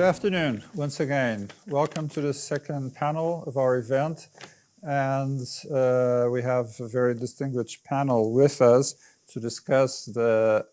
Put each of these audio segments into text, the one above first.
afternoon, once again. Welcome to the second panel of our event. And we have a very distinguished panel with us to discuss the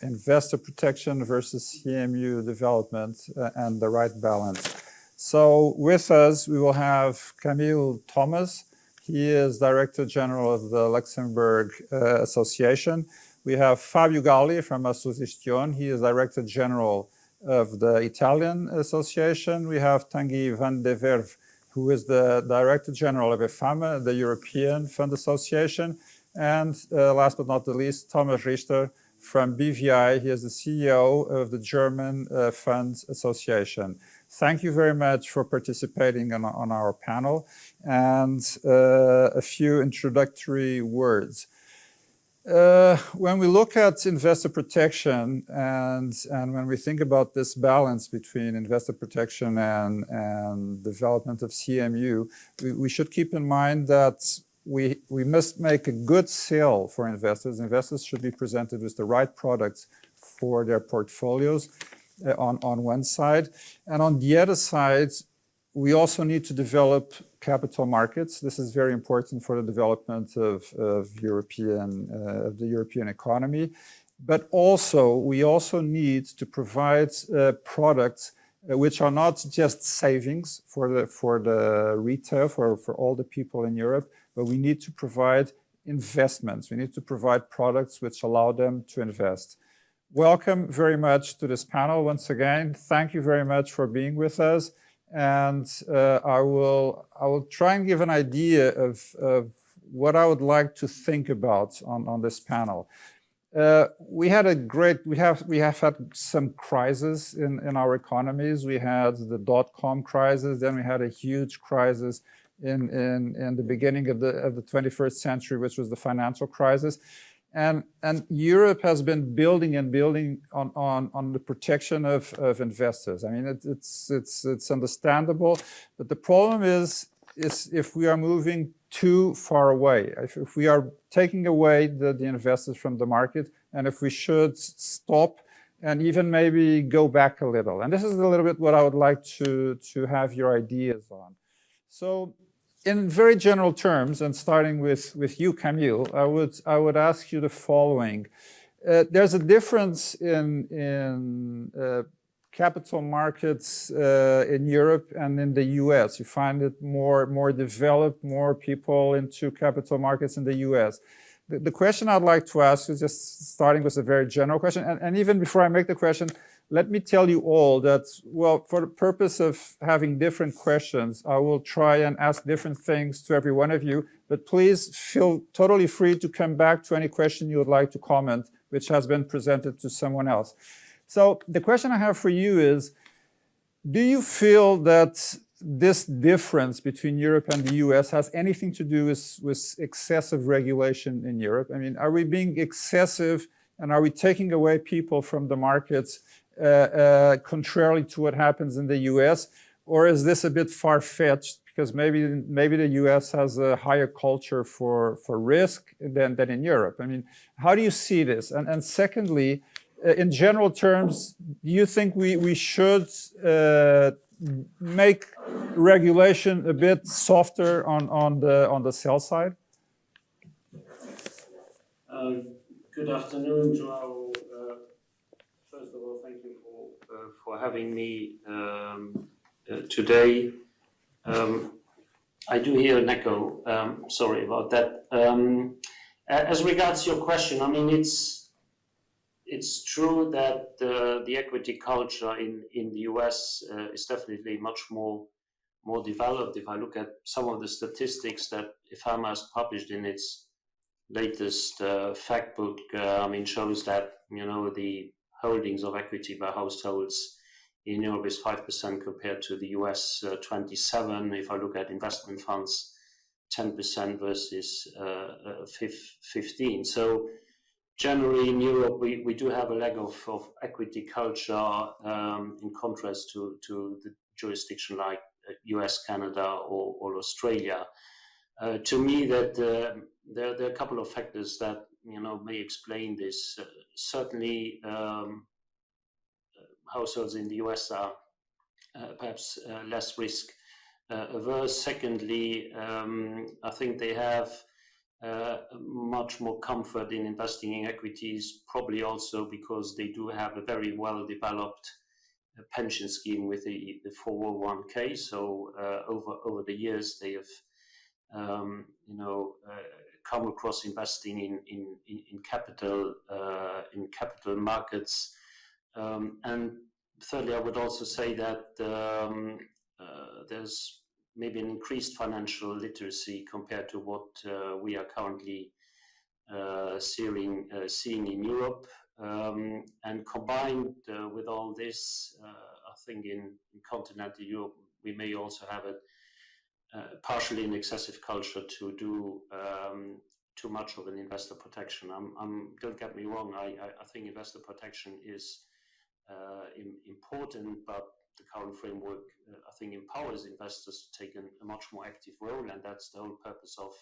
investor protection versus CMU development and the right balance. So with us, we will have Camille Thomas. He is Director General of the Luxembourg Association. We have Fabio Galli from Association. He is Director General of the Italian Association. We have Tanguy van de Verve, who is the Director General of APFIPP, the European Fund Association. And last but not the least, Thomas Richter from BVI. He is the CEO of the German Funds Association. Thank you very much for participating on our panel. And a few introductory words. When we look at investor protection and when we think about this balance between investor protection and development of CMU, we should keep in mind that we must make a good sale for investors. Investors should be presented with the right products for their portfolios on one side. And on the other side, we also need to develop capital markets. This is very important for the development of the European economy. But also, we also need to provide products which are not just savings for the retail, for all the people in Europe, but we need to provide investments. We need to provide products which allow them to invest. Welcome very much to this panel once again. Thank you very much for being with us. And I will try and give an idea of what I would like to think about on this panel. We have had some crises in our economies. We had the dot-com crisis, then we had a huge crisis in the beginning of the 21st century, which was the financial crisis. And Europe has been building and building on the protection of investors. I mean, it's understandable, but the problem is if we are moving too far away, if we are taking away the investors from the market, and if we should stop and even maybe go back a little. And this is a little bit what I would like to have your ideas on. So, in very general terms, and starting with you, Camille, I would ask you the following. There's a difference in capital markets in Europe and in the US. You find it more developed, more people into capital markets in the US. The question I'd like to ask is just starting with a very general question. And even before I make the question, let me tell you all that, well, for the purpose of having different questions, I will try and ask different things to every one of you, but please feel totally free to come back to any question you would like to comment, which has been presented to someone else. So the question I have for you is, do you feel that this difference between Europe and the US has anything to do with excessive regulation in Europe? I mean, are we being excessive and are we taking away people from the markets contrarily to what happens in the US, or is this a bit far-fetched because maybe the US has a higher culture for risk than in Europe? I mean, how do you see this? And secondly, in general terms, do you think we should make regulation a bit softer on the sell side? Good afternoon, Joao. First of all, thank you for having me today. I do hear an echo. Sorry about that. As regards your question, I mean, it's true that the equity culture in the US is definitely much more developed. If I look at some of the statistics that IFAMA has published in its latest fact book, I mean, shows that, you know, the holdings of equity by households in Europe is 5% compared to the US 27%. If I look at investment funds, 10% versus 15%. So generally in Europe, we do have a lag of equity culture in contrast to the jurisdiction like US, Canada, or Australia. To me, that there are a couple of factors that, you know, may explain this. Certainly, households in the US are perhaps less risk averse. Secondly, I think they have much more comfort in investing in equities, probably also because they do have a very well developed pension scheme with the 401k. So over the years, they have come across investing in capital markets. And thirdly, I would also say that there's maybe an increased financial literacy compared to what we are currently seeing in Europe. And combined with all this, I think in continental Europe, we may also have a partially an excessive culture to do too much of an investor protection. Don't get me wrong, I think investor protection is important, but the current framework, I think, empowers investors to take a much more active role, and that's the whole purpose of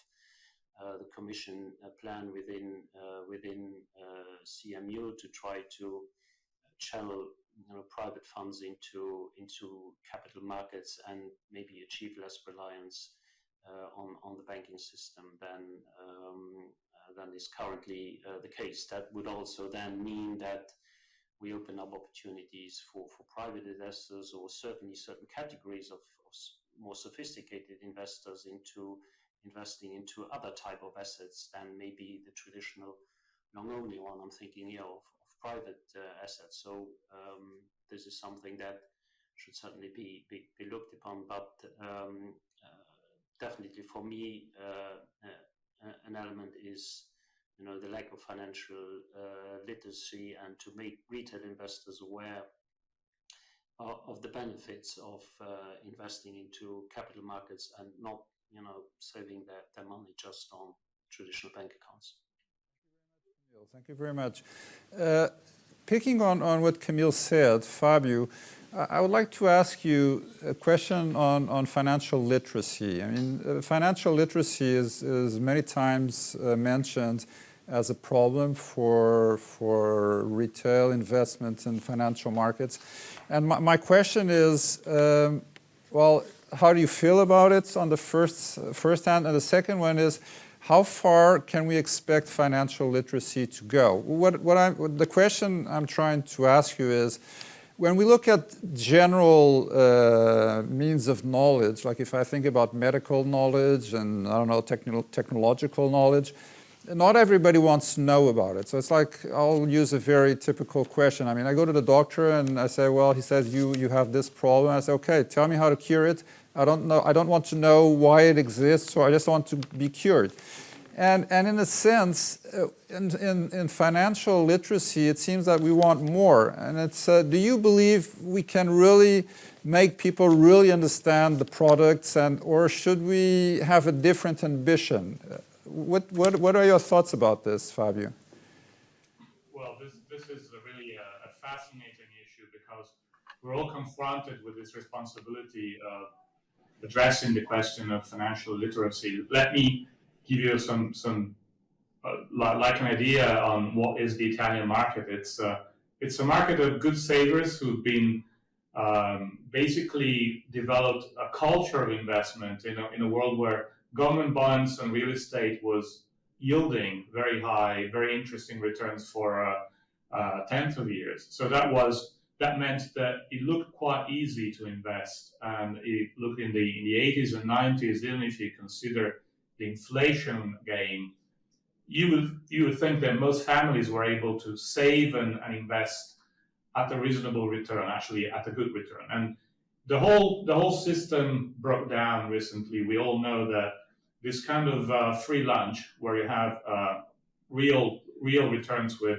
the Commission plan within CMU to try to channel private funds into capital markets and maybe achieve less reliance on the banking system than is currently the case. That would also then mean that we open up opportunities for private investors, or certainly certain categories of more sophisticated investors, into investing into other type of assets than maybe the traditional long-only one. I'm thinking here of private assets. So this is something that should certainly be looked upon, but definitely for me, an element is the lack of financial literacy, and to make retail investors aware of the benefits of investing into capital markets and not saving their money just on traditional bank accounts. Thank you very much. Picking on what Camille said, Fabio, I would like to ask you a question on financial literacy. I mean, financial literacy is many times mentioned as a problem for retail investment in financial markets. And my question is, well, how do you feel about it on the first hand? And the second one is, how far can we expect financial literacy to go? The question I'm trying to ask you is, when we look at general means of knowledge, like if I think about medical knowledge and, I don't know, technological knowledge, not everybody wants to know about it. So it's like, I'll use a very typical question. I mean, I go to the doctor and I say, well, he says, you have this problem. I say, okay, tell me how to cure it. I don't know. I don't want to know why it exists, so I just want to be cured. And in a sense, in financial literacy, it seems that we want more. And it's, do you believe we can really make people really understand the products, or should we have a different ambition? What are your thoughts about this, Fabio? Well, this is really a fascinating issue, because we're all confronted with this responsibility of addressing the question of financial literacy. Let me give you some like an idea on what is the Italian market. It's a market of good savers who've been basically developed a culture of investment in a world where government bonds and real estate was yielding very high, very interesting returns for tens of years. So that meant that it looked quite easy to invest, and it looked in the 80s and 90s, even if you consider the inflation gain, you would think that most families were able to save and invest at a reasonable return, actually at a good return. And the whole system broke down recently. We all know that this kind of free lunch, where you have real returns with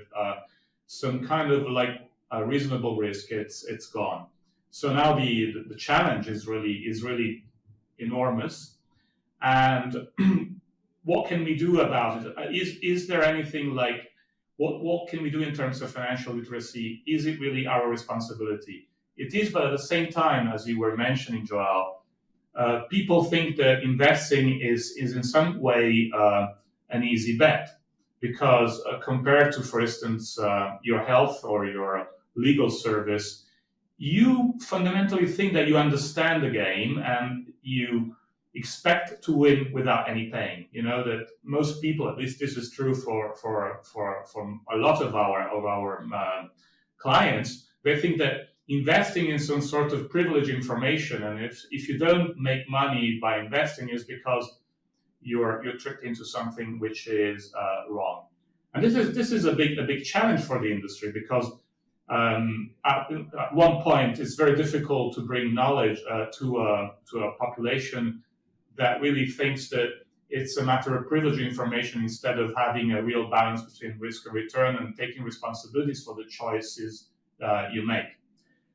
some kind of like a reasonable risk, it's gone. So now the challenge is really enormous. And what can we do about it? Is there anything like, what can we do in terms of financial literacy? Is it really our responsibility? It is, but at the same time, as you were mentioning, Joao, people think that investing is in some way an easy bet, because compared to, for instance, your health or your legal service, you fundamentally think that you understand the game and you expect to win without any pain. You know that most people, at least this is true for a lot of our clients, they think that investing in some sort of privileged information, and if you don't make money by investing, is because you're tricked into something which is wrong. And this is a big challenge for the industry, because at one point it's very difficult to bring knowledge to a population that really thinks that it's a matter of privileging information instead of having a real balance between risk and return and taking responsibilities for the choices you make.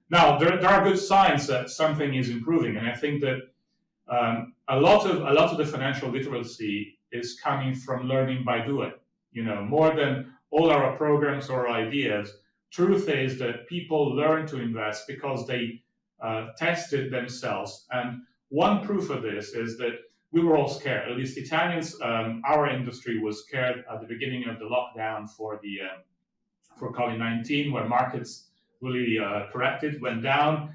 Now, there are good signs that something is improving, and I think that a lot of the financial literacy is coming from learning by doing. You know, more than all our programs or ideas, truth is that people learn to invest because they test it themselves. And one proof of this is that we were all scared. At least Italians, our industry was scared at the beginning of the lockdown for COVID-19, where markets really corrected, went down.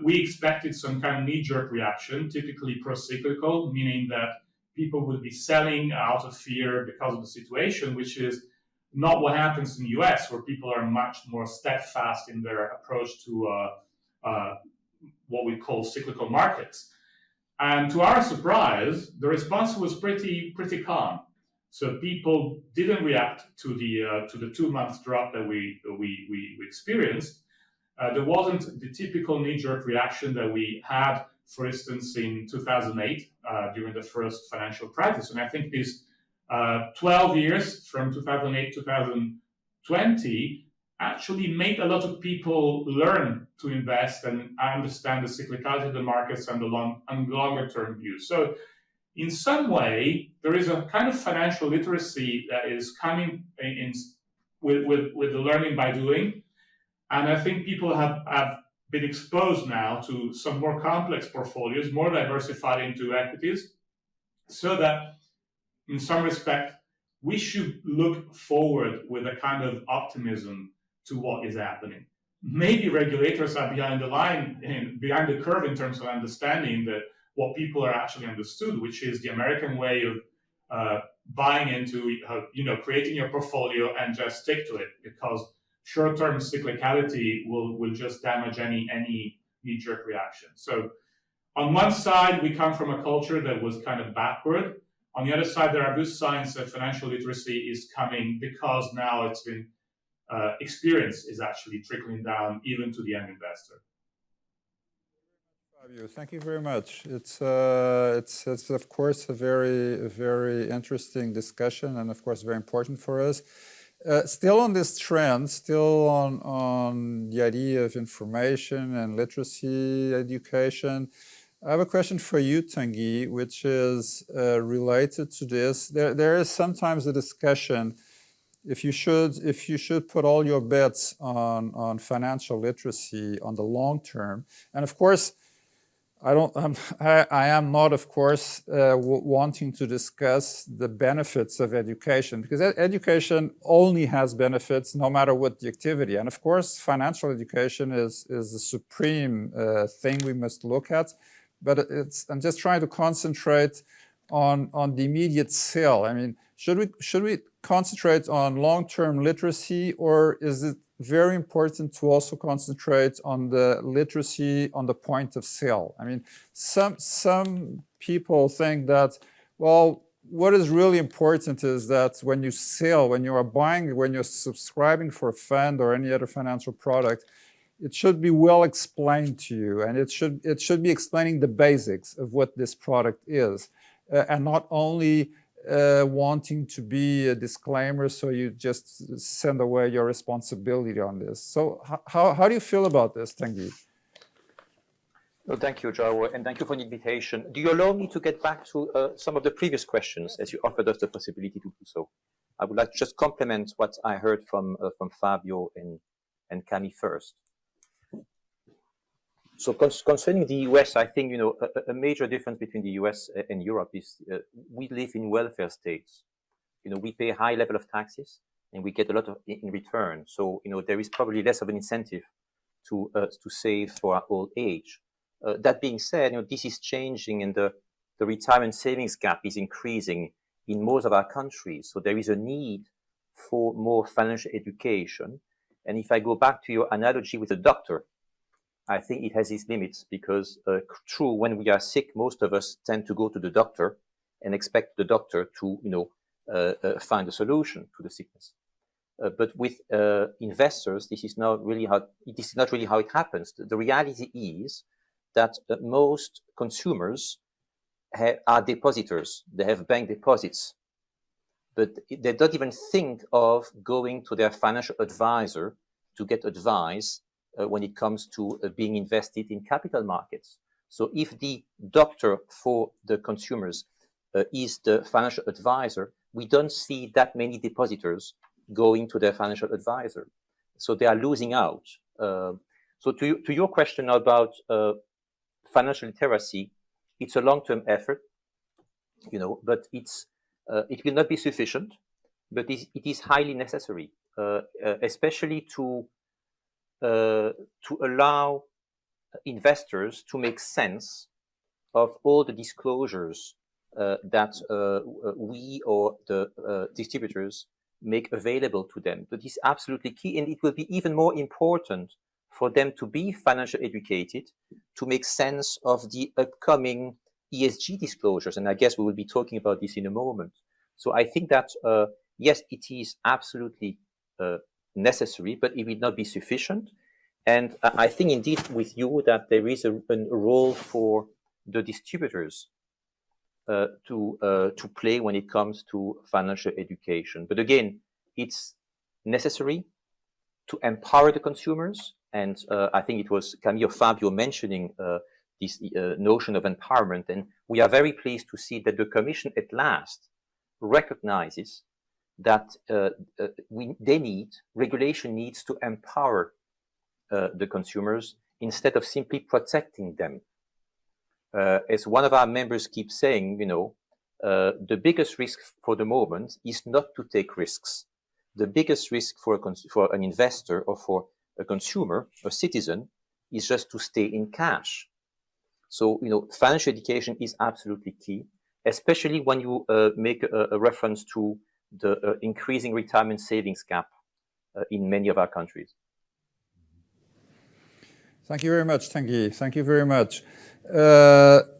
We expected some kind of knee-jerk reaction, typically pro-cyclical, meaning that people would be selling out of fear because of the situation, which is not what happens in the US, where people are much more steadfast in their approach to what we call cyclical markets. And to our surprise, the response was pretty calm. So people didn't react to the 2-month drop that we experienced. There wasn't the typical knee-jerk reaction that we had, for instance, in 2008 during the first financial crisis. And I think these 12 years from 2008 to 2020 actually made a lot of people learn to invest and understand the cyclicality of the markets and the longer-term view. So in some way, there is a kind of financial literacy that is coming with the learning by doing. And I think people have been exposed now to some more complex portfolios, more diversified into equities, so that in some respect, we should look forward with a kind of optimism to what is happening. Maybe regulators are behind the curve in terms of understanding that what people are actually understood, which is the American way of buying into, creating your portfolio and just stick to it, because short-term cyclicality will just damage any knee-jerk reaction. So on one side, we come from a culture that was kind of backward. On the other side, there are good signs that financial literacy is coming, because now it's been experience is actually trickling down even to the end investor. Fabio, thank you very much. It's of course a very interesting discussion, and of course very important for us. Still on this trend, still on the idea of information and literacy education, I have a question for you, Tanguy, which is related to this. There is sometimes a discussion if you should put all your bets on financial literacy on the long term. And of course, I am not, of course, wanting to discuss the benefits of education, because education only has benefits no matter what the activity. And of course, financial education is the supreme thing we must look at. But I'm just trying to concentrate on the immediate sale. I mean, should we concentrate on long-term literacy, or is it very important to also concentrate on the literacy on the point of sale? I mean, some people think that, well, what is really important is that when you sell, when you are buying, when you're subscribing for a fund or any other financial product, it should be well explained to you, and it should be explaining the basics of what this product is, and not only wanting to be a disclaimer, so you just send away your responsibility on this. So how do you feel about this, Tanguy? No, thank you, Joao, and thank you for the invitation. Do you allow me to get back to some of the previous questions, as you offered us the possibility to do so? I would like to just complement what I heard from Fabio and Camille first. So concerning the US, I think, a major difference between the US and Europe is we live in welfare states. We pay a high level of taxes and we get a lot in return. So, there is probably less of an incentive to save for our old age. That being said, this is changing, and the retirement savings gap is increasing in most of our countries. So there is a need for more financial education. And if I go back to your analogy with a doctor, I think it has its limits, because true, when we are sick, most of us tend to go to the doctor and expect the doctor to, find a solution to the sickness. But with investors, this is not really how it happens. The reality is that most consumers are depositors. They have bank deposits, but they don't even think of going to their financial advisor to get advice when it comes to being invested in capital markets. So if the doctor for the consumers is the financial advisor, we don't see that many depositors going to their financial advisor. So they are losing out. So to your question about financial literacy, it's a long-term effort, but it will not be sufficient, but it is highly necessary, especially to allow investors to make sense of all the disclosures that we or the distributors make available to them. That is absolutely key, and it will be even more important for them to be financially educated, to make sense of the upcoming ESG disclosures. And I guess we will be talking about this in a moment. So I think that, yes, it is absolutely necessary, but it will not be sufficient. And I think indeed with you that there is a role for the distributors to play when it comes to financial education. But again, it's necessary to empower the consumers. And I think it was Camille or Fabio mentioning this notion of empowerment. And we are very pleased to see that the Commission at last recognizes that regulation needs to empower the consumers instead of simply protecting them. As one of our members keeps saying, the biggest risk for the moment is not to take risks. The biggest risk for an investor or for a consumer, a citizen, is just to stay in cash. So, financial education is absolutely key, especially when you make a reference to the increasing retirement savings gap in many of our countries. Thank you very much, Tanguy. Thank you very much.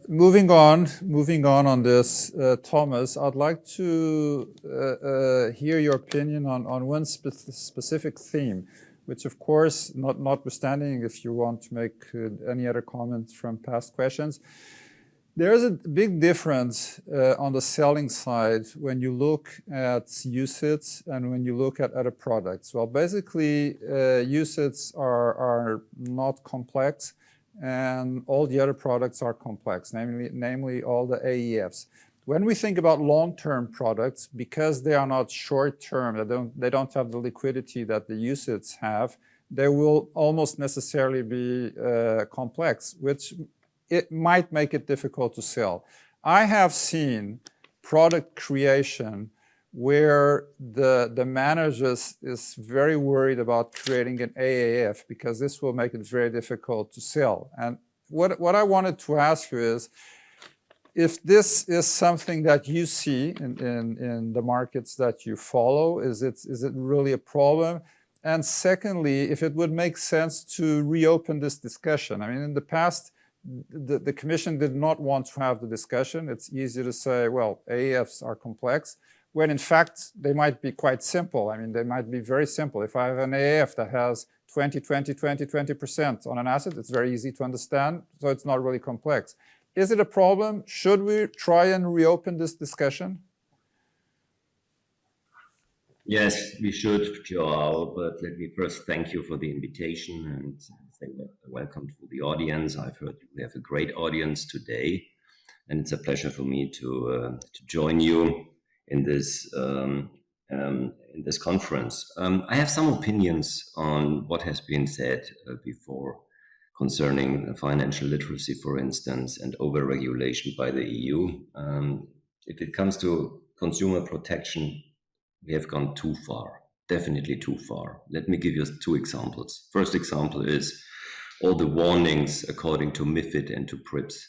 Moving on this, Thomas, I'd like to hear your opinion on one specific theme, which of course, notwithstanding if you want to make any other comments from past questions. There is a big difference on the selling side when you look at UCITS and when you look at other products. Well, basically, UCITS are not complex, and all the other products are complex, namely all the AEFs. When we think about long-term products, because they are not short-term, they don't have the liquidity that the UCITS have, they will almost necessarily be complex, which it might make it difficult to sell. I have seen product creation where the manager is very worried about creating an AAF because this will make it very difficult to sell. And what I wanted to ask you is, if this is something that you see in the markets that you follow, is it really a problem? And secondly, if it would make sense to reopen this discussion. I mean, in the past, the Commission did not want to have the discussion. It's easy to say, well, AEFs are complex, when in fact, they might be quite simple. I mean, they might be very simple. If I have an AEF that has 20% on an asset, it's very easy to understand, so it's not really complex. Is it a problem? Should we try and reopen this discussion? Yes, we should, Joao, but let me first thank you for the invitation and say welcome to the audience. I've heard we have a great audience today, and it's a pleasure for me to join you in this conference. I have some opinions on what has been said before concerning financial literacy, for instance, and over-regulation by the EU. If it comes to consumer protection, we have gone too far, definitely too far. Let me give you two examples. First example is all the warnings according to MiFID and to PRIPS.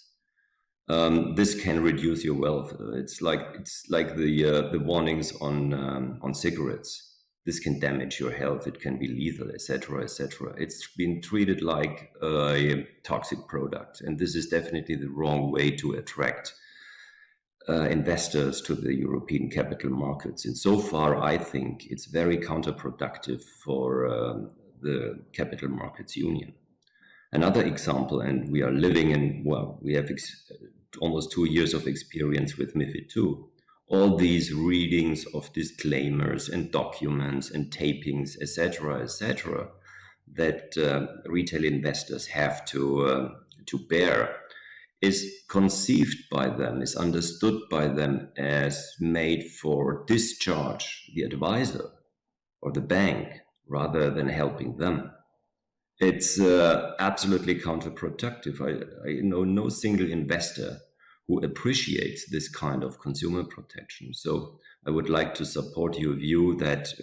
This can reduce your wealth. It's like the warnings on cigarettes. This can damage your health. It can be lethal, etc., etc. It's been treated like a toxic product, and this is definitely the wrong way to attract investors to the European capital markets. And so far, I think it's very counterproductive for the Capital Markets Union. Another example, and we are living in, well, we have almost 2 years of experience with MiFID II. All these readings of disclaimers and documents and tapings, etc., that retail investors have to bear is conceived by them, is understood by them as made for discharge the advisor or the bank rather than helping them. It's absolutely counterproductive. I know no single investor who appreciates this kind of consumer protection. So I would like to support your view that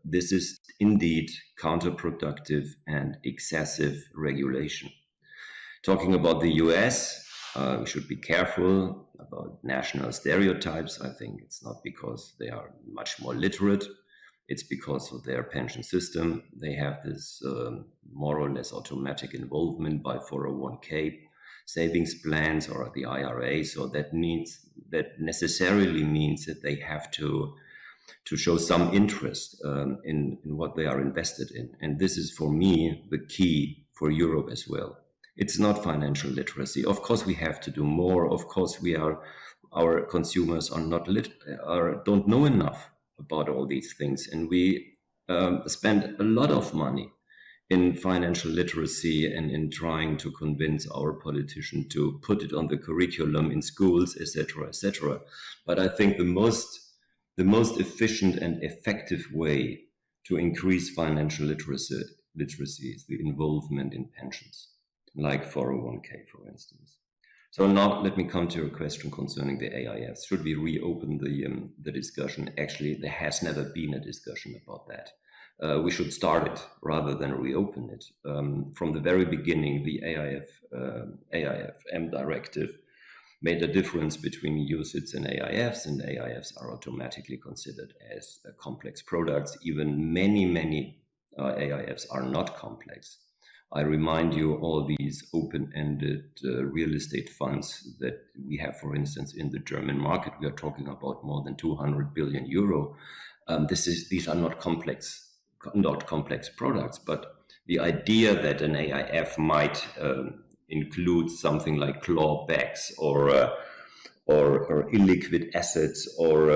this is indeed counterproductive and excessive regulation. Talking about the US, we should be careful about national stereotypes. I think it's not because they are much more literate. It's because of their pension system. They have this more or less automatic involvement by 401k savings plans or the IRA. So that necessarily means that they have to show some interest in what they are invested in. And this is, for me, the key for Europe as well. It's not financial literacy. Of course, we have to do more. Of course, our consumers are don't know enough about all these things, and we spend a lot of money in financial literacy and in trying to convince our politicians to put it on the curriculum in schools, etc., etc. But I think the most efficient and effective way to increase financial literacy is the involvement in pensions, like 401k, for instance. So now let me come to your question concerning the AIFs. Should we reopen the discussion? Actually, there has never been a discussion about that. We should start it rather than reopen it. From the very beginning, the AIFM directive made a difference between UCITS and AIFs are automatically considered as complex products. Even many AIFs are not complex. I remind you all these open-ended real estate funds that we have, for instance, in the German market. We are talking about more than 200 billion euro. These are not complex products, but the idea that an AIF might include something like clawbacks or illiquid assets or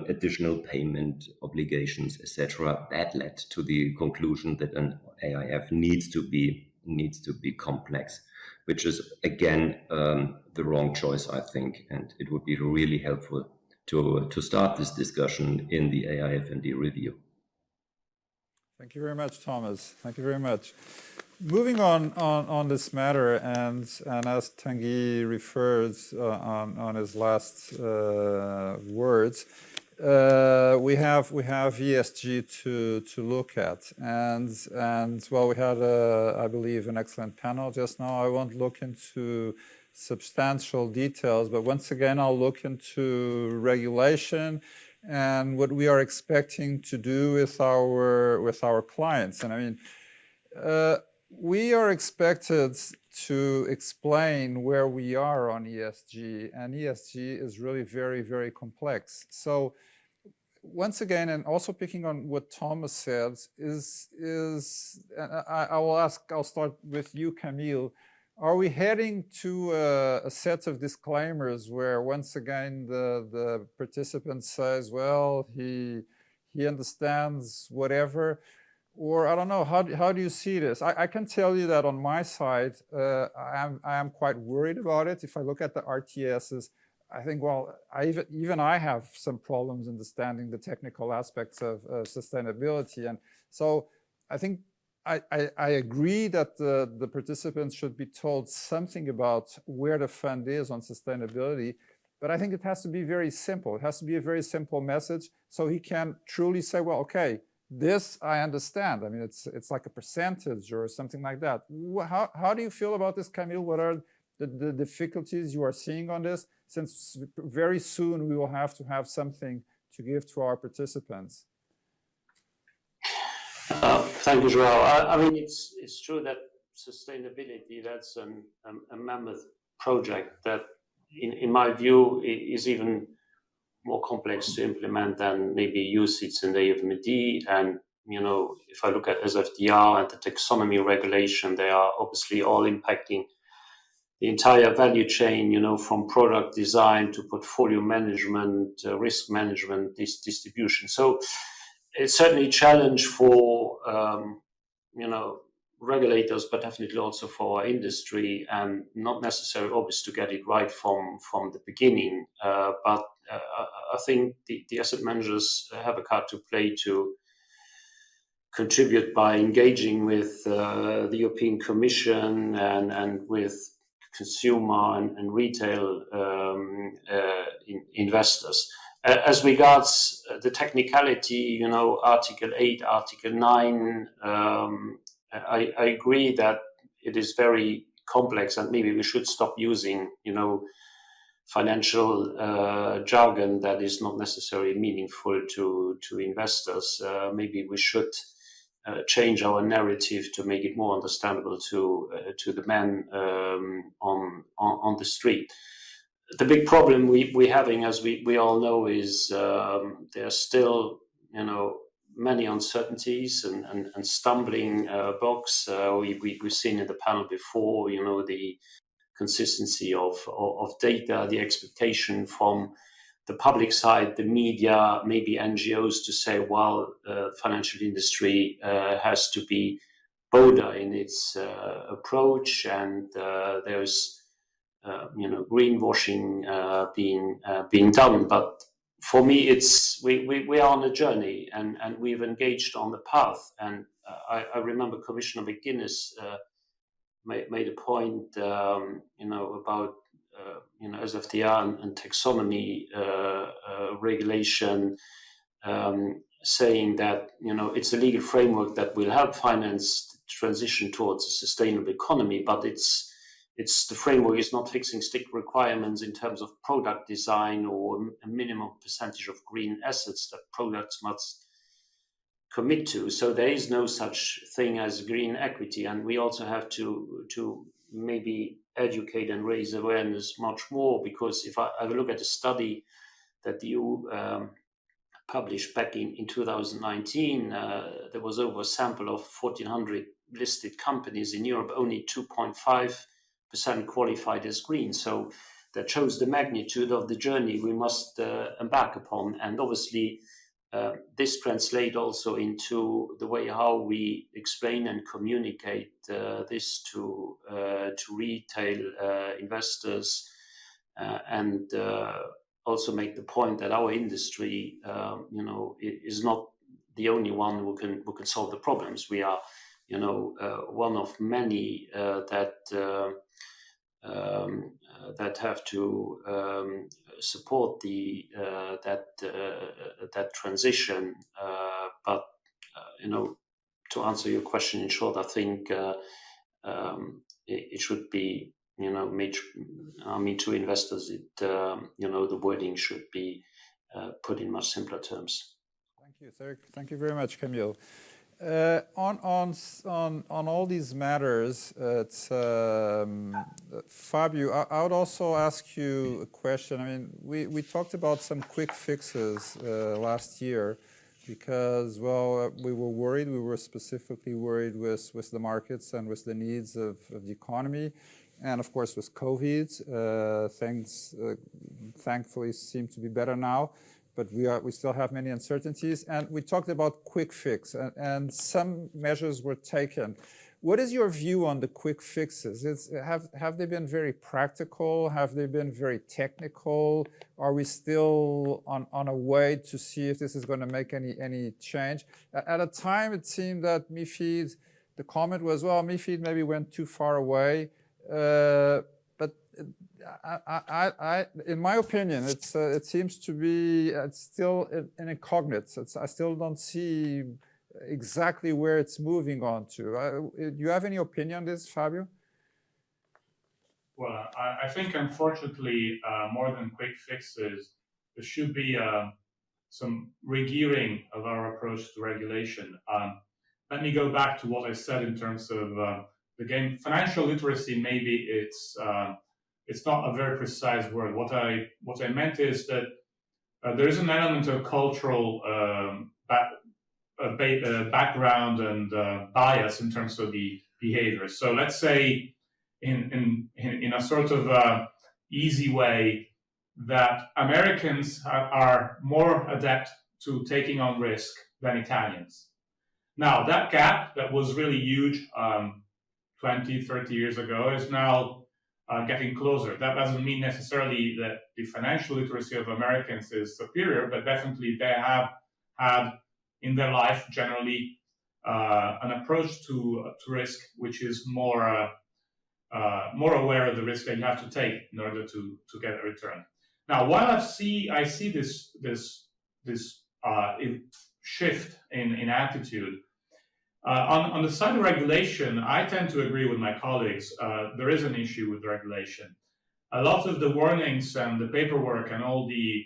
additional payment obligations, etc., that led to the conclusion that an AIF needs to be complex, which is again the wrong choice, I think, and it would be really helpful to start this discussion in the AIFMD review. Thank you very much, Thomas. Thank you very much. Moving on this matter, and as Tanguy refers on his last words, we have ESG to look at, and well, we had I believe an excellent panel just now. I won't look into substantial details, but once again I'll look into regulation and what we are expecting to do with our clients. And I mean, we are expected to explain where we are on ESG, and ESG is really very, very complex. So once again, and also picking on what Thomas said, I'll start with you, Camille. Are we heading to a set of disclaimers where once again the participant says, well, he understands whatever? Or I don't know, how do you see this? I can tell you that on my side, I am quite worried about it. If I look at the RTSs, I think, well, even I have some problems understanding the technical aspects of sustainability. And so I think I agree that the participants should be told something about where the fund is on sustainability, but I think it has to be very simple. It has to be a very simple message so he can truly say, well, okay, This I understand. I mean, it's like a percentage or something like that. How do you feel about this, Camille? What are the difficulties you are seeing on this? Since very soon we will have to have something to give to our participants. Thank you, Joao. I mean, it's true that sustainability, that's a mammoth project that, in my view, is even more complex to implement than maybe UCITS and AFMD. And, you know, if I look at SFDR and the taxonomy regulation, they are obviously all impacting the entire value chain, you know, from product design to portfolio management, risk management, distribution. So it's certainly a challenge for, you know, regulators, but definitely also for our industry, and not necessarily obvious to get it right from the beginning. But I think the asset managers have a card to play to contribute by engaging with the European Commission and with consumer and retail investors. As regards the technicality, you know, Article 8, Article 9, I agree that it is very complex, and maybe we should stop using, you know, financial jargon that is not necessarily meaningful to investors. Maybe we should change our narrative to make it more understandable to the man on the street. The big problem we're having, as we all know, is there are still, you know, many uncertainties and stumbling blocks. We've seen in the panel before, you know, the consistency of data, the expectation from the public side, the media, maybe NGOs, to say, well, financial industry has to be bolder in its approach, and there's you know, greenwashing being done. But for me, it's we are on a journey, and we've engaged on the path. And I remember Commissioner McGuinness made a point, you know, about you know, SFDR and taxonomy regulation, saying that, you know, it's a legal framework that will help finance transition towards a sustainable economy, but it's the framework is not fixing strict requirements in terms of product design or a minimum percentage of green assets that products must commit to. So there is no such thing as green equity, and we also have to maybe educate and raise awareness much more, because if I look at a study that the EU published back in 2019, there was over a sample of 1,400 listed companies in Europe, only 2.5% qualified as green. So that shows the magnitude of the journey we must embark upon. And obviously, this translates also into the way how we explain and communicate this to retail investors, and also make the point that our industry, you know, is not the only one who can solve the problems. We are, you know, one of many that have to support that transition. But you know, to answer your question in short, I think it should be, you know, to investors, you know, the wording should be put in much simpler terms. Thank you very much, Camille. On all these matters, Fabio, I would also ask you a question. I mean, we talked about some quick fixes last year because, well, we were worried. We were specifically worried with the markets and with the needs of the economy. And of course, with COVID, things thankfully seem to be better now. But we still have many uncertainties, and we talked about quick fix, and some measures were taken. What is your view on the quick fixes? Have they been very practical? Have they been very technical? Are we still on a way to see if this is going to make any change? At a time, it seemed that MiFID, the comment was, well, MiFID maybe went too far away. But in my opinion, it seems to be still an incognito. I still don't see exactly where it's moving on to. Do you have any opinion on this, Fabio? Well, I think unfortunately, more than quick fixes, there should be some regearing of our approach to regulation. Let me go back to what I said in terms of the game. Financial literacy, maybe it's not a very precise word. What I meant is that there is an element of cultural background and bias in terms of the behavior. So let's say in a sort of easy way that Americans are more adept to taking on risk than Italians. Now, that gap that was really huge 20, 30 years ago is now getting closer. That doesn't mean necessarily that the financial literacy of Americans is superior, but definitely they have had in their life generally an approach to risk which is more aware of the risk that you have to take in order to get a return. Now, while I see this shift in attitude on the side of regulation, I tend to agree with my colleagues. There is an issue with regulation. A lot of the warnings and the paperwork and all the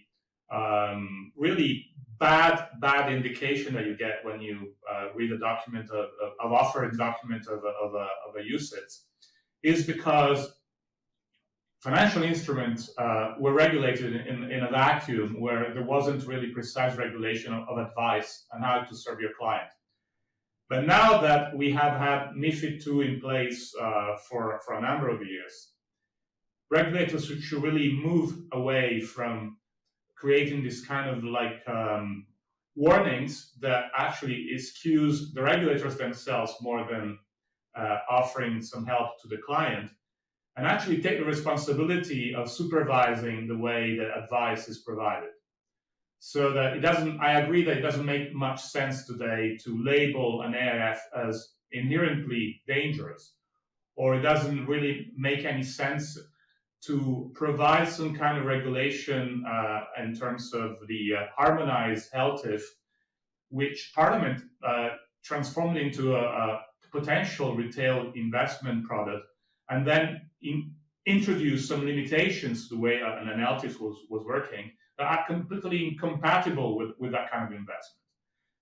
really bad indication that you get when you read a document of offering document of a UCITS is because financial instruments were regulated in a vacuum where there wasn't really precise regulation of advice on how to serve your client. But now that we have had MiFID II in place for a number of years, regulators should really move away from creating this kind of like warnings that actually excuse the regulators themselves more than offering some help to the client, and actually take the responsibility of supervising the way that advice is provided. So that it doesn't, I agree that it doesn't make much sense today to label an AIF as inherently dangerous, or it doesn't really make any sense to provide some kind of regulation in terms of the harmonized LTIF, which Parliament transformed into a potential retail investment product, and then introduce some limitations to the way an LTIF was working that are completely incompatible with that kind of investment.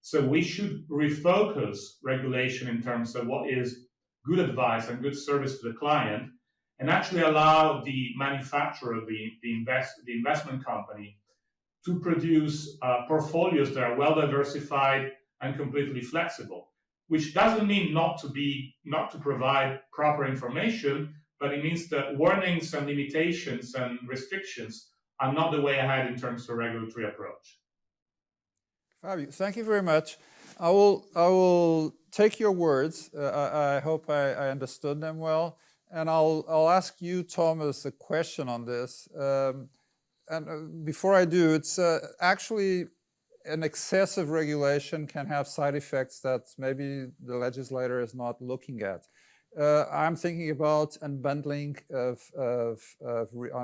So we should refocus regulation in terms of what is good advice and good service to the client, and actually allow the manufacturer, the investment company, to produce portfolios that are well diversified and completely flexible. Which doesn't mean not to provide proper information, but it means that warnings and limitations and restrictions are not the way ahead in terms of regulatory approach. Fabio, thank you very much. I will take your words. I hope I understood them well, and I'll ask you, Thomas, a question on this. And before I do, it's actually an excessive regulation can have side effects that maybe the legislator is not looking at. I'm thinking about unbundling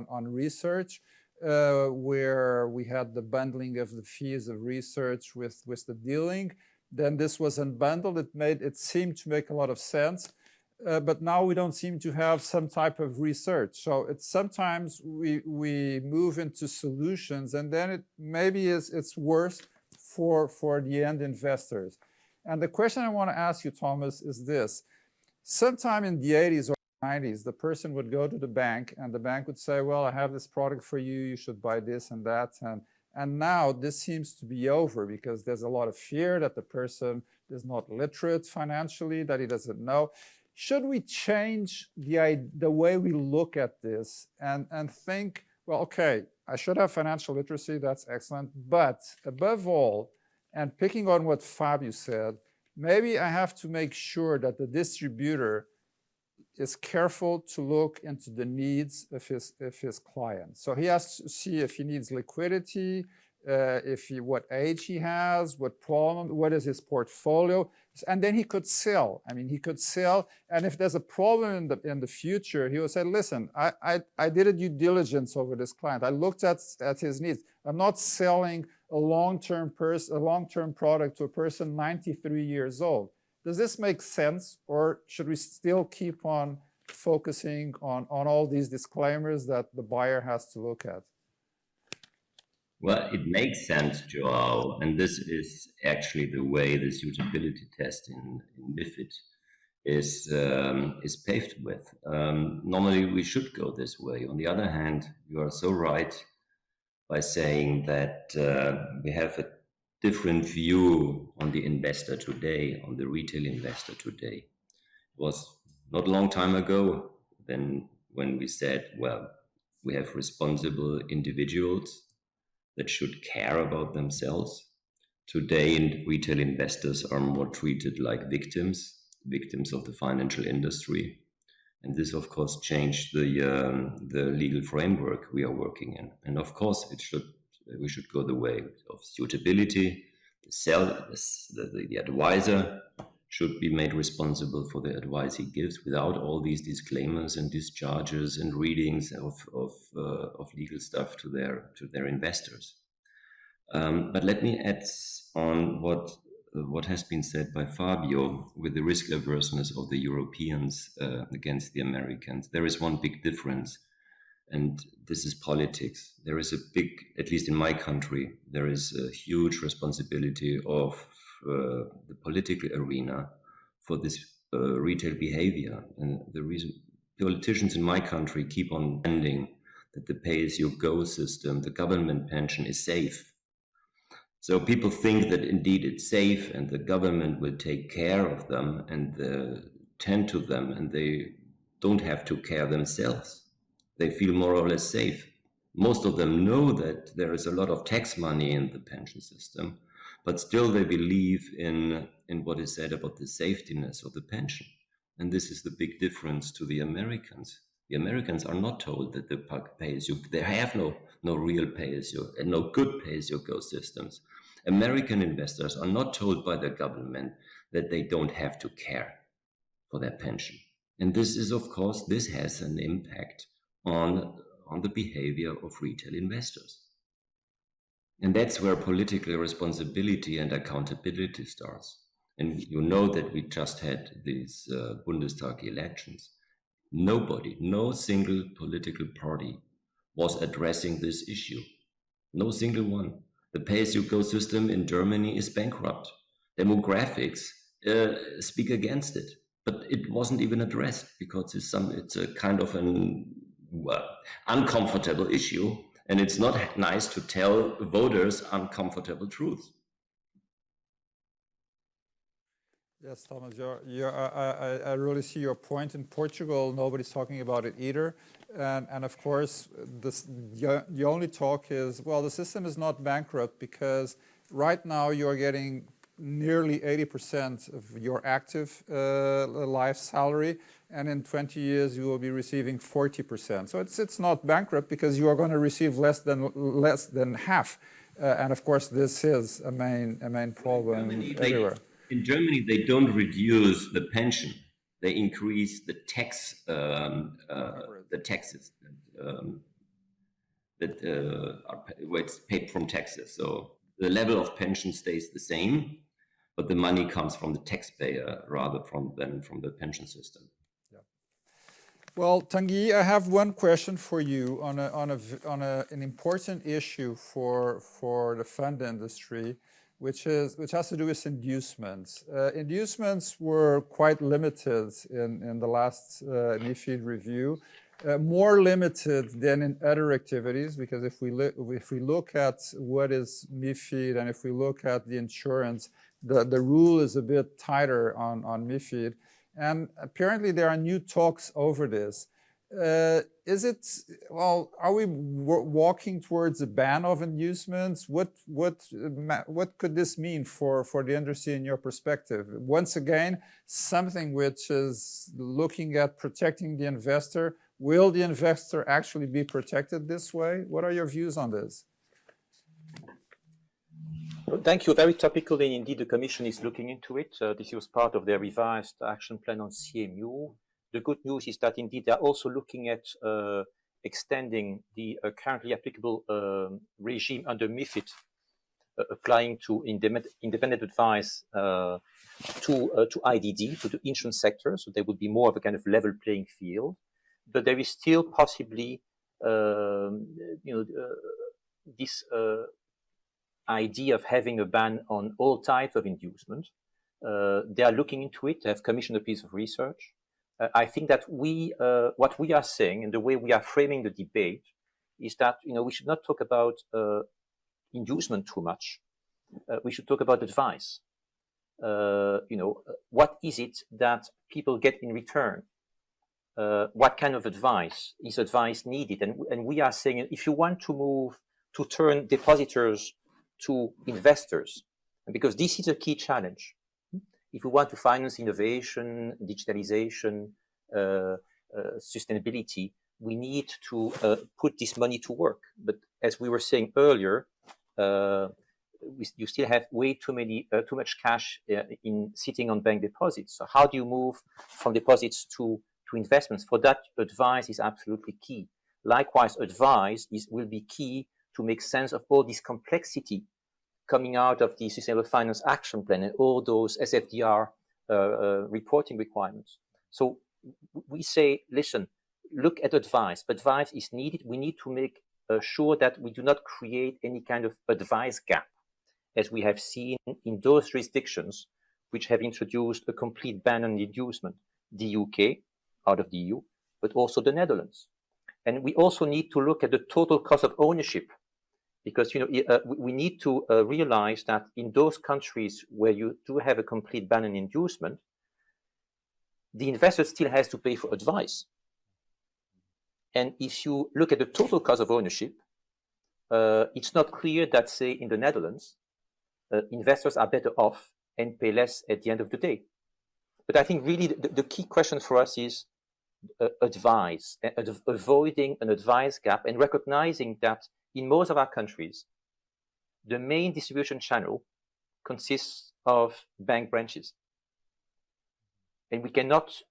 on research, where we had the bundling of the fees of research with the dealing. Then this was unbundled. It seemed to make a lot of sense, but now we don't seem to have some type of research. So it's sometimes we move into solutions, and then it's worse for the end investors. And the question I want to ask you, Thomas, is this. Sometime in the 80s or 90s, the person would go to the bank, and the bank would say, well, I have this product for you, you should buy this and that. And now this seems to be over, because there's a lot of fear that the person is not literate financially, that he doesn't know. Should we change the way we look at this and think, well, okay, I should have financial literacy, that's excellent, but above all, and picking on what Fabio said, maybe I have to make sure that the distributor is careful to look into the needs of his client. So he has to see if he needs liquidity, what age he has, what problem, what is his portfolio, and then he could sell. I mean, he could sell, and if there's a problem in the future, he will say, listen, I did a due diligence over this client. I looked at his needs. I'm not selling a long-term product to a person 93 years old. Does this make sense, or should we still keep on focusing on all these disclaimers that the buyer has to look at? Well, it makes sense, Joao, and this is actually the way the suitability test in MiFID is paved with. Normally, we should go this way. On the other hand, you are so right by saying that we have a different view on the investor today, on the retail investor today. It was not a long time ago when we said, well, we have responsible individuals that should care about themselves. Today, retail investors are more treated like victims of the financial industry. And this, of course, changed the legal framework we are working in. And of course, we should go the way of suitability. The advisor should be made responsible for the advice he gives without all these disclaimers and discharges and readings of legal stuff to their investors. But let me add on what has been said by Fabio with the risk averseness of the Europeans against the Americans. There is one big difference, and this is politics. There is a big, at least in my country, there is a huge responsibility of the political arena for this retail behavior. And the reason politicians in my country keep on demanding that the pay-as-you-go system, the government pension, is safe. So people think that indeed it's safe and the government will take care of them and tend to them, and they don't have to care themselves. They feel more or less safe. Most of them know that there is a lot of tax money in the pension system, but still they believe in what is said about the safetiness of the pension. And this is the big difference to the Americans. The Americans are not told that the pay-as-you, they have no real pay-as-you and no good pay-as-you-go systems. American investors are not told by the government that they don't have to care for their pension. And this is, of course, this has an impact on the behavior of retail investors. And that's where political responsibility and accountability starts. And you know that we just had these Bundestag elections. Nobody, no single political party was addressing this issue. No single one. The pay-as-you-go system in Germany is bankrupt. Demographics speak against it, but it wasn't even addressed because it's a kind of an uncomfortable issue, and it's not nice to tell voters uncomfortable truths. Yes, Thomas, I really see your point. In Portugal, nobody's talking about it either. And of course, the only talk is, well, the system is not bankrupt because right now you're getting nearly 80% of your active life salary, and in 20 years you will be receiving 40%. So it's not bankrupt because you are going to receive less than half. And of course, this is a main problem everywhere. In Germany, they don't reduce the pension; they increase the taxes where it's paid from taxes. So the level of pension stays the same, but the money comes from the taxpayer rather than from the pension system. Yeah. Well, Tanguy, I have one question for you on an important issue for the fund industry, which has to do with inducements. Inducements were quite limited in the last MiFID review, more limited than in other activities, because if we look at what is MiFID and if we look at the insurance, the rule is a bit tighter on MiFID, and apparently there are new talks over this. Are we walking towards a ban of inducements? What could this mean for the industry in your perspective? Once again, something which is looking at protecting the investor. Will the investor actually be protected this way? What are your views on this? Thank you. Very topical, and indeed the Commission is looking into it. This was part of their revised action plan on CMU. The good news is that indeed they're also looking at extending the currently applicable regime under MiFID applying to independent advice to IDD, to the insurance sector. So there would be more of a kind of level playing field. But there is still possibly, this idea of having a ban on all types of inducement. They are looking into it. They have commissioned a piece of research. I think that what we are saying and the way we are framing the debate is that we should not talk about inducement too much. We should talk about advice. What is it that people get in return? What kind of advice is advice needed? And we are saying if you want to turn depositors to investors, because this is a key challenge. If we want to finance innovation, digitalization, sustainability, we need to put this money to work. But as we were saying earlier, you still have way too much cash in sitting on bank deposits. So how do you move from deposits to investments? For that, advice is absolutely key. Likewise, advice will be key to make sense of all this complexity coming out of the Sustainable Finance Action Plan and all those SFDR reporting requirements. So we say, listen, look at advice. Advice is needed. We need to make sure that we do not create any kind of advice gap, as we have seen in those jurisdictions which have introduced a complete ban on inducement, the UK, out of the EU, but also the Netherlands. And we also need to look at the total cost of ownership, because we need to realize that in those countries where you do have a complete ban on inducement, the investor still has to pay for advice. And if you look at the total cost of ownership, it's not clear that, say, in the Netherlands, investors are better off and pay less at the end of the day. But I think really the key question for us is advice, avoiding an advice gap and recognizing that in most of our countries, the main distribution channel consists of bank branches. And we cannot,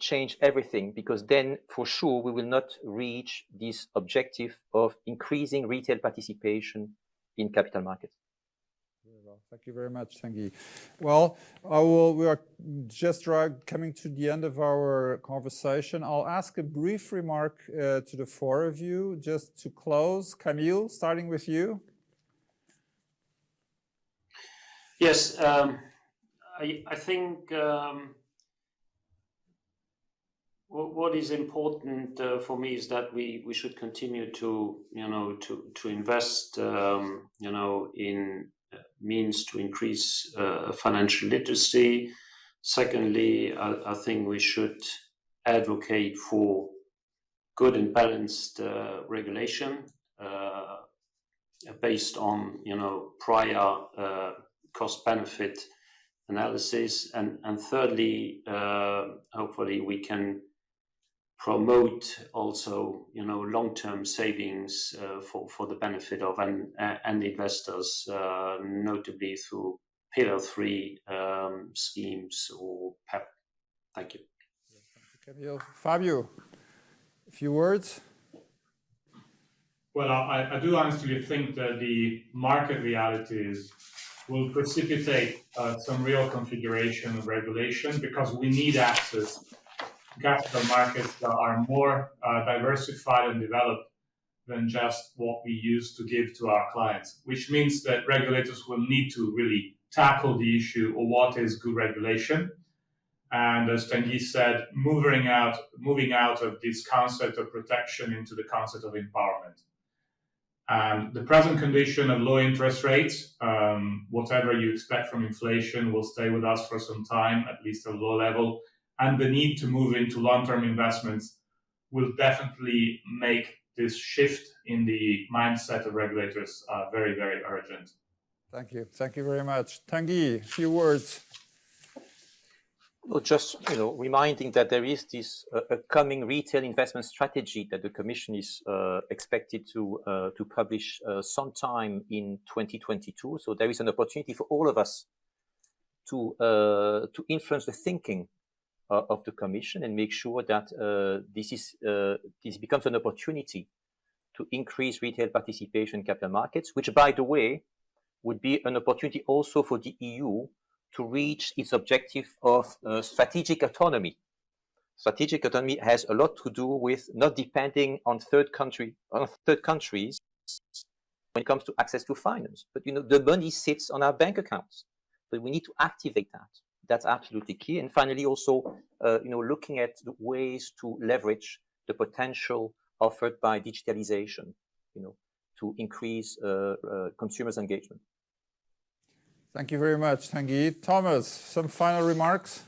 change everything, because then for sure we will not reach this objective of increasing retail participation in capital markets. Well, thank you very much, Tanguy. Well, we are just coming to the end of our conversation. I'll ask a brief remark to the four of you, just to close. Camille, starting with you. Yes, I think what is important for me is that we should continue to invest in means to increase financial literacy. Secondly, I think we should advocate for good and balanced regulation based on prior cost-benefit analysis, and thirdly, hopefully we can promote also long-term savings for the benefit of and investors, notably through Pillar 3 schemes or PEP. Thank you. Thank you, Camille. Fabio, a few words. Well, I do honestly think that the market realities will precipitate some real configuration of regulation, because we need access to capital markets that are more diversified and developed than just what we used to give to our clients, which means that regulators will need to really tackle the issue of what is good regulation. And as Tanguy said, moving out of this concept of protection into the concept of empowerment. And the present condition of low interest rates, whatever you expect from inflation, will stay with us for some time, at least at a low level. And the need to move into long-term investments will definitely make this shift in the mindset of regulators very, very urgent. Thank you. Thank you very much. Tanguy, a few words. Well, just reminding that there is this coming retail investment strategy that the Commission is expected to publish sometime in 2022. So there is an opportunity for all of us to influence the thinking of the Commission and make sure that this becomes an opportunity to increase retail participation in capital markets, which, by the way, would be an opportunity also for the EU to reach its objective of strategic autonomy. Strategic autonomy has a lot to do with not depending on third countries when it comes to access to finance. But the money sits on our bank accounts, but we need to activate that. That's absolutely key. And finally, also, looking at the ways to leverage the potential offered by digitalization, to increase consumers' engagement. Thank you very much, Tanguy. Thomas, some final remarks?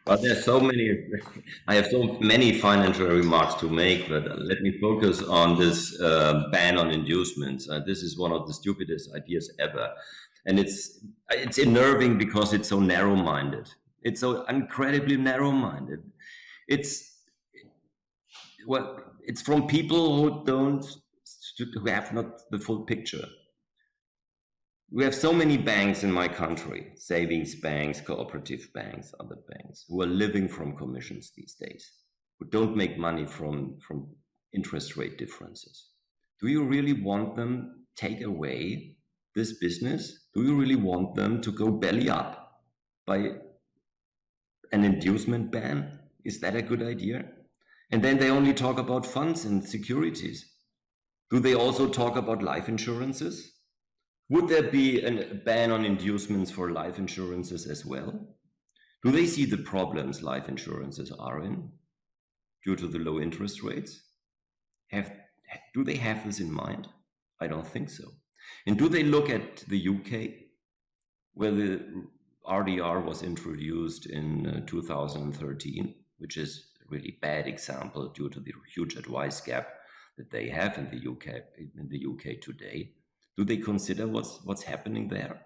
But there's so many, I have so many financial remarks to make, but let me focus on this ban on inducements. This is one of the stupidest ideas ever. And it's unnerving because it's so narrow-minded. It's so incredibly narrow-minded. It's from people who have not the full picture. We have so many banks in my country, savings banks, cooperative banks, other banks, who are living from commissions these days, who don't make money from interest rate differences. Do you really want them to take away this business? Do you really want them to go belly up by an inducement ban? Is that a good idea? And then they only talk about funds and securities. Do they also talk about life insurances? Would there be a ban on inducements for life insurances as well? Do they see the problems life insurances are in due to the low interest rates? Do they have this in mind? I don't think so. And do they look at the UK, where the RDR was introduced in 2013, which is a really bad example due to the huge advice gap that they have in the UK today? Do they consider what's happening there?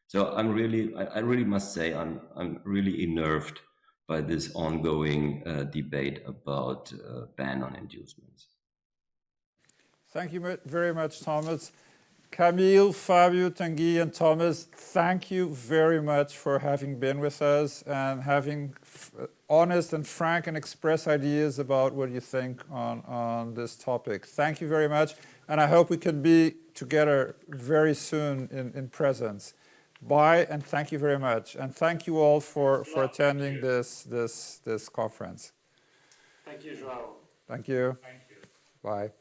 So I really must say I'm really unnerved by this ongoing debate about ban on inducements. Thank you very much, Thomas. Camille, Fabio, Tanguy, and Thomas, thank you very much for having been with us and having honest and frank and express ideas about what you think on this topic. Thank you very much, and I hope we can be together very soon in presence. Bye, and thank you very much. And thank you all for attending this conference. Thank you, Joao. Thank you. Thank you. Bye.